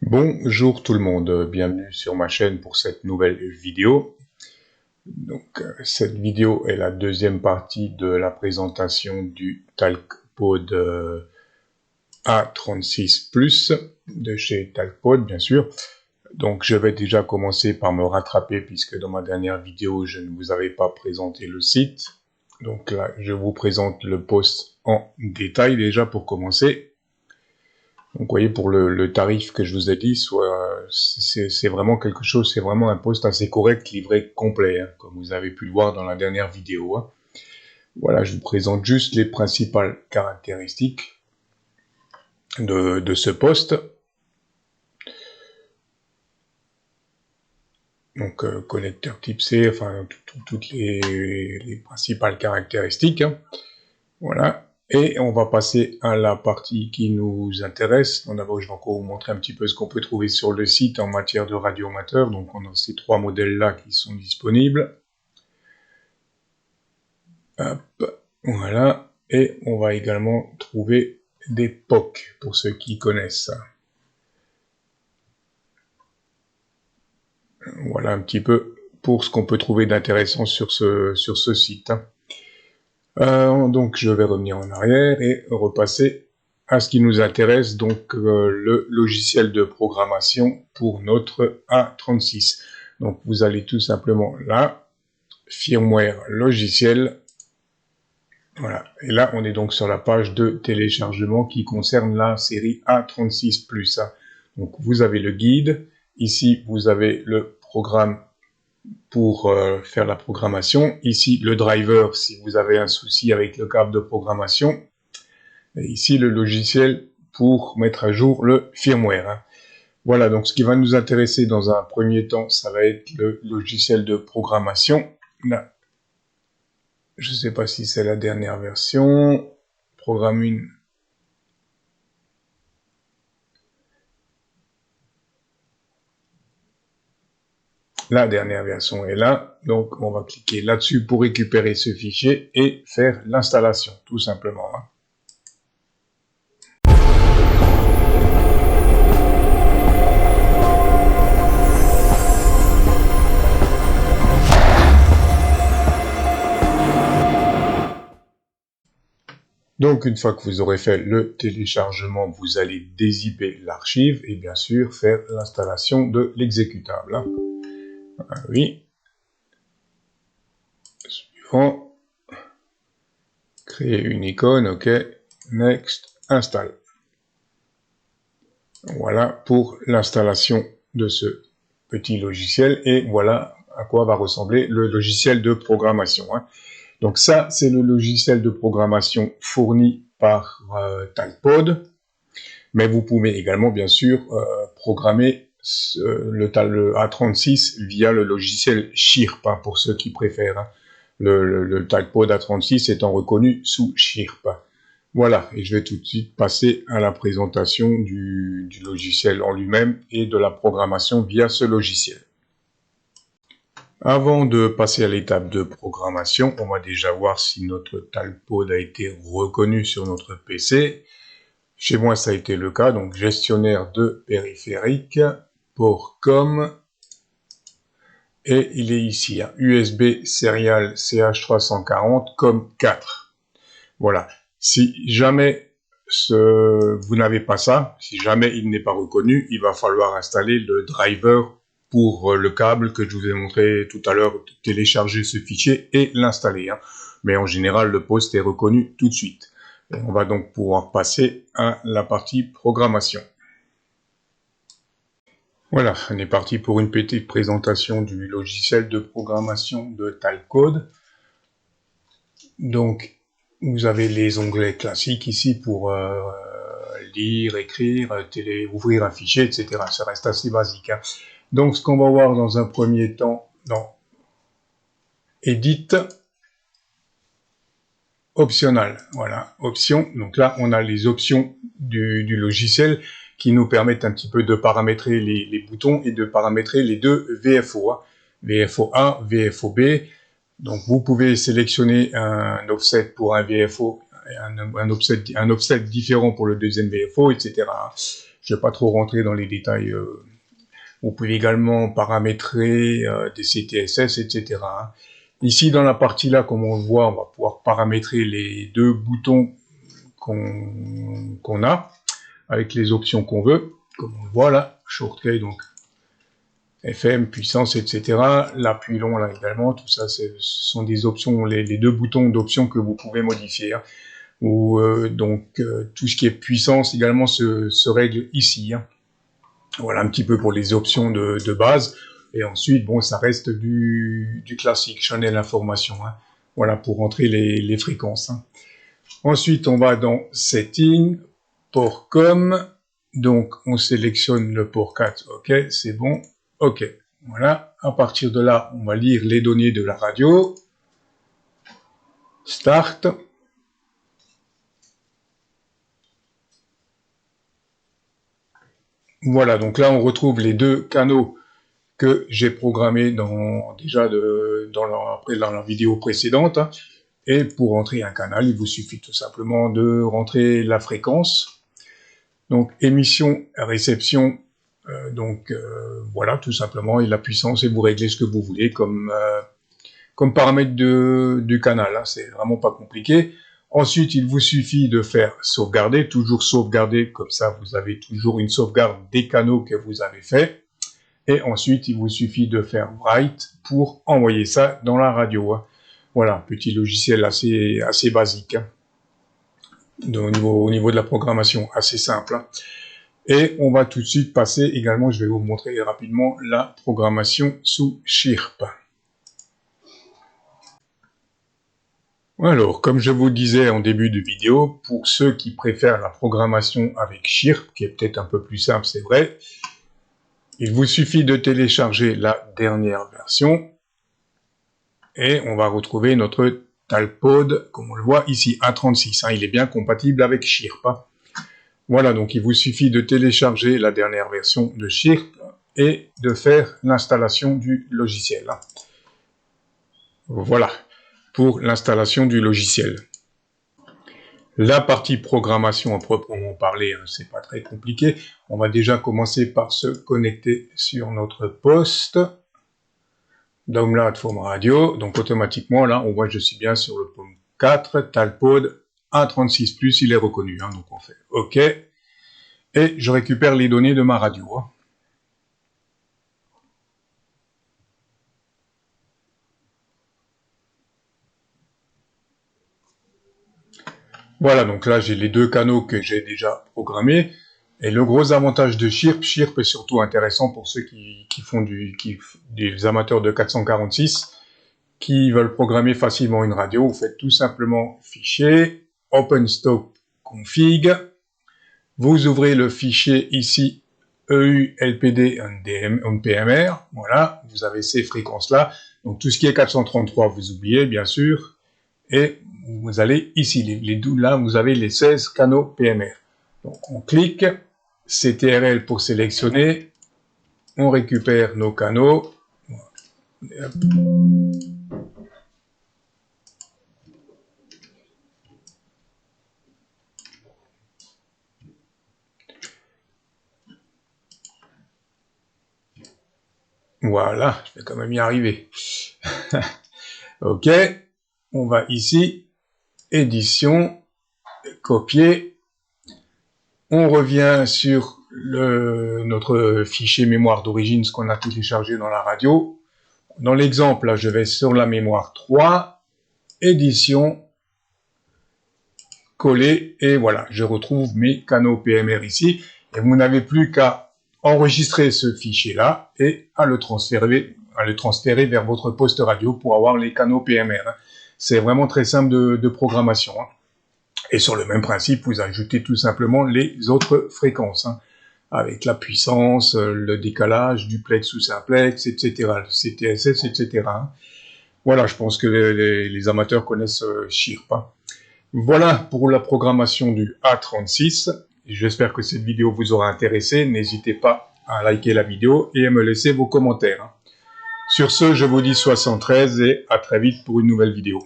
Bonjour tout le monde, bienvenue sur ma chaîne pour cette nouvelle vidéo. Donc cette vidéo est la deuxième partie de la présentation du TalkPod A36+ de chez TalkPod bien sûr. Donc je vais déjà commencer par me rattraper puisque dans ma dernière vidéo je ne vous avais pas présenté le site. Donc là je vous présente le post en détail déjà pour commencer. Donc, vous voyez, pour le tarif que je vous ai dit, c'est vraiment quelque chose, c'est vraiment un poste assez correct, livré complet, hein, comme vous avez pu le voir dans la dernière vidéo. Hein. Voilà, je vous présente juste les principales caractéristiques de ce poste. Donc, connecteur type C, enfin, toutes les principales caractéristiques. Hein. Voilà. Et on va passer à la partie qui nous intéresse. D'abord, je vais encore vous montrer un petit peu ce qu'on peut trouver sur le site en matière de radioamateur. Donc, on a ces trois modèles-là qui sont disponibles. Hop, voilà. Et on va également trouver des POC, pour ceux qui connaissent ça. Voilà un petit peu pour ce qu'on peut trouver d'intéressant sur ce site. Donc je vais revenir en arrière et repasser à ce qui nous intéresse, donc le logiciel de programmation pour notre A36. Donc vous allez tout simplement là, firmware logiciel, voilà, et là on est donc sur la page de téléchargement qui concerne la série A36+. Hein. Donc vous avez le guide, ici vous avez le programme pour faire la programmation. Ici, le driver, si vous avez un souci avec le câble de programmation. Et ici, le logiciel pour mettre à jour le firmware. Hein. Voilà, donc ce qui va nous intéresser dans un premier temps, ça va être le logiciel de programmation. Là, je ne sais pas si c'est la dernière version. Programme 1. La dernière version est là, donc on va cliquer là-dessus pour récupérer ce fichier et faire l'installation, tout simplement. Hein. Donc une fois que vous aurez fait le téléchargement, vous allez dézipper l'archive et bien sûr faire l'installation de l'exécutable. Hein. Ah oui. Suivant. Créer une icône, ok. Next, install. Voilà pour l'installation de ce petit logiciel et voilà à quoi va ressembler le logiciel de programmation. Hein. Donc ça, c'est le logiciel de programmation fourni par TalkPod, mais vous pouvez également, bien sûr, programmer le A36 via le logiciel Chirp, hein, pour ceux qui préfèrent. Hein. Le TalkPod A36 étant reconnu sous Chirp. Voilà, et je vais tout de suite passer à la présentation du logiciel en lui-même et de la programmation via ce logiciel. Avant de passer à l'étape de programmation, on va déjà voir si notre TalkPod a été reconnu sur notre PC. Chez moi, ça a été le cas, donc gestionnaire de périphériques, port COM, et il est ici, hein, USB Serial CH340 COM4. Voilà. Si jamais vous n'avez pas ça, si jamais il n'est pas reconnu, il va falloir installer le driver pour le câble que je vous ai montré tout à l'heure, télécharger ce fichier et l'installer. Hein. Mais en général, le poste est reconnu tout de suite. Et on va donc pouvoir passer à la partie programmation. Voilà, on est parti pour une petite présentation du logiciel de programmation de TalkPod. Donc, vous avez les onglets classiques ici pour lire, écrire, ouvrir un fichier, etc. Ça reste assez basique. Hein. Donc, ce qu'on va voir dans un premier temps dans Edit, Optional. Voilà, options. Donc là, on a les options du logiciel qui nous permettent un petit peu de paramétrer les boutons et de paramétrer les deux VFO. Hein. VFO A, VFO B. Donc vous pouvez sélectionner un offset pour un VFO, un offset différent pour le deuxième VFO, etc. Je ne vais pas trop rentrer dans les détails. Vous pouvez également paramétrer des CTSS, etc. hein. Ici, dans la partie là, comme on le voit, on va pouvoir paramétrer les deux boutons qu'on a, avec les options qu'on veut, comme on le voit là, shortcut, donc FM, puissance, etc. L'appui long là également, tout ça, ce sont des options, les deux boutons d'options que vous pouvez modifier. Hein. Ou tout ce qui est puissance également se règle ici. Hein. Voilà un petit peu pour les options de base. Et ensuite, bon, ça reste du classique, channel information. Hein. Voilà, pour rentrer les fréquences. Hein. Ensuite, on va dans Settings, port COM. Donc, on sélectionne le port 4. OK, c'est bon. OK. Voilà. À partir de là, on va lire les données de la radio. Start. Voilà, donc là, on retrouve les deux canaux que j'ai programmé dans la vidéo précédente. Hein. Et pour rentrer un canal, il vous suffit tout simplement de rentrer la fréquence. Donc émission, réception, voilà tout simplement, et la puissance, et vous réglez ce que vous voulez comme paramètre du canal. Hein. C'est vraiment pas compliqué. Ensuite, il vous suffit de faire sauvegarder, toujours sauvegarder, comme ça vous avez toujours une sauvegarde des canaux que vous avez fait. Et ensuite, il vous suffit de faire write pour envoyer ça dans la radio. Hein. Voilà, petit logiciel assez basique. Hein. Au niveau de la programmation, assez simple. Hein. Et on va tout de suite passer également, je vais vous montrer rapidement la programmation sous Chirp. Alors, comme je vous disais en début de vidéo, pour ceux qui préfèrent la programmation avec Chirp, qui est peut-être un peu plus simple, c'est vrai, il vous suffit de télécharger la dernière version et on va retrouver notre Talpod, comme on le voit ici, 1.36. Hein, il est bien compatible avec Chirp. Hein. Voilà, donc il vous suffit de télécharger la dernière version de Chirp et de faire l'installation du logiciel. Hein. Voilà, pour l'installation du logiciel. La partie programmation à proprement parler, hein, c'est pas très compliqué. On va déjà commencer par se connecter sur notre poste. Download from radio. Donc automatiquement, là, on voit que je suis bien sur le pont 4, Talpod 1.36+, il est reconnu. Hein, donc on fait OK. Et je récupère les données de ma radio. Hein. Voilà, donc là j'ai les deux canaux que j'ai déjà programmés. Et le gros avantage de Chirp est surtout intéressant pour ceux qui font des amateurs de 446, qui veulent programmer facilement une radio. Vous faites tout simplement fichier, OpenStop config, vous ouvrez le fichier ici, EULPD on PMR, voilà, vous avez ces fréquences-là. Donc tout ce qui est 433, vous oubliez bien sûr, et vous allez ici, là vous avez les 16 canaux PMR. Donc on clique, CTRL pour sélectionner, on récupère nos canaux. Voilà, je vais quand même y arriver. OK, on va ici, édition, copier. On revient sur notre fichier mémoire d'origine, ce qu'on a téléchargé dans la radio. Dans l'exemple, là, je vais sur la mémoire 3, édition, coller, et voilà, je retrouve mes canaux PMR ici. Et vous n'avez plus qu'à enregistrer ce fichier-là et à le transférer vers votre poste radio pour avoir les canaux PMR. C'est vraiment très simple de programmation. Hein. Et sur le même principe, vous ajoutez tout simplement les autres fréquences, hein, avec la puissance, le décalage, duplex ou simplex, etc., le CTSS, etc. Hein. Voilà, je pense que les amateurs connaissent Chirp. Hein. Voilà pour la programmation du A36. J'espère que cette vidéo vous aura intéressé. N'hésitez pas à liker la vidéo et à me laisser vos commentaires. Sur ce, je vous dis 73 et à très vite pour une nouvelle vidéo.